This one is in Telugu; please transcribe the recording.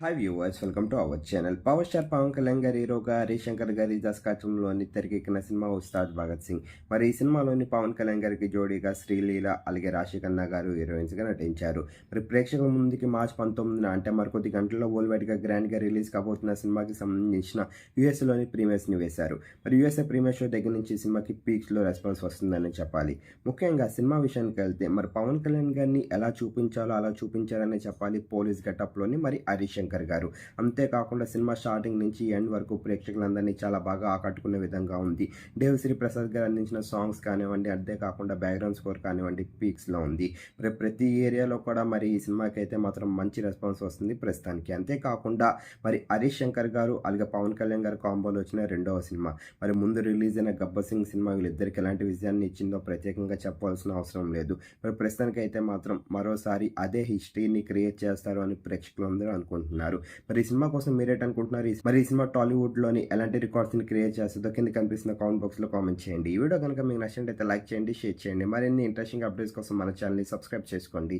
Hi viewers, welcome to our channel. Power star Pavan Kalyan గారి హీరోగా హరీశ్శంకర్ గారి దర్శకత్వంలోని తెరకెక్కిన సినిమా ఉస్తాద్ భగత్ సింగ్. మరి ఈ సినిమాలోని పవన్ కళ్యాణ్ గారికి జోడీగా శ్రీలీల అలాగే రాశి ఖన్నా గారు హీరోయిన్స్గా నటించారు. మరి ప్రేక్షకుల ముందుకి మార్చి 19న అంటే మరికొద్ది గంటల్లో వరల్డ్ వైడ్గా గ్రాండ్గా రిలీజ్ కాబోతున్న సినిమాకి సంబంధించిన యూఎస్లోని ప్రీమియర్స్ని వేశారు. మరి యూఎస్ఏ ప్రీమియర్ షో దగ్గర నుంచి సినిమాకి పీక్స్లో రెస్పాన్స్ వస్తుందని చెప్పాలి. ముఖ్యంగా సినిమా విషయానికి వెళ్తే మరి పవన్ కళ్యాణ్ గారిని ఎలా చూపించాలో అలా చూపించారనే చెప్పాలి. పోలీస్ గెటప్లోని మరి హరీశ్శంకర్ గారు. అంతేకాకుండా సినిమా స్టార్టింగ్ నుంచి ఎండ్ వరకు ప్రేక్షకులందరినీ చాలా బాగా ఆకట్టుకునే విధంగా ఉంది. దేవిశ్రీ ప్రసాద్ గారు అందించిన సాంగ్స్ కానివ్వండి, అంతేకాకుండా బ్యాక్గ్రౌండ్ స్కోర్ కానివ్వండి పీక్స్లో ఉంది. మరి ప్రతి ఏరియాలో కూడా మరి ఈ సినిమాకి అయితే మాత్రం మంచి రెస్పాన్స్ వస్తుంది ప్రస్తుతానికి. అంతేకాకుండా మరి హరీష్ శంకర్ గారు అలాగే పవన్ కళ్యాణ్ గారు కాంబోలో వచ్చిన రెండవ సినిమా. మరి ముందు రిలీజ్ అయిన గబ్బర్ సింగ్ సినిమా వీళ్ళిద్దరికి ఎలాంటి విజయాన్ని ఇచ్చిందో ప్రత్యేకంగా చెప్పాల్సిన అవసరం లేదు. మరి ప్రస్తుతానికి అయితే మాత్రం మరోసారి అదే హిస్టరీని క్రియేట్ చేస్తారు అని ప్రేక్షకులందరూ అనుకుంటున్నారు. మరి ఈ సినిమా కోసం మీరేటనుకుంటున్నారు? మరి ఈ సినిమా టాలీవుడ్ లోని ఎలాంటి రికార్డ్స్ ని క్రియేట్ చేస్తుందో కింద కనిపిస్తున్న కామెంట్ బాక్స్ లో కామెంట్ చేయండి. ఈ వీడియో కనుక మీకు నచ్చినట్లయితే లైక్ చేయండి, షేర్ చేయండి. మరిన్ని ఇంట్రెస్టింగ్ అప్డేట్స్ కోసం మన ఛానల్ ని సబ్స్క్రైబ్ చేసుకోండి.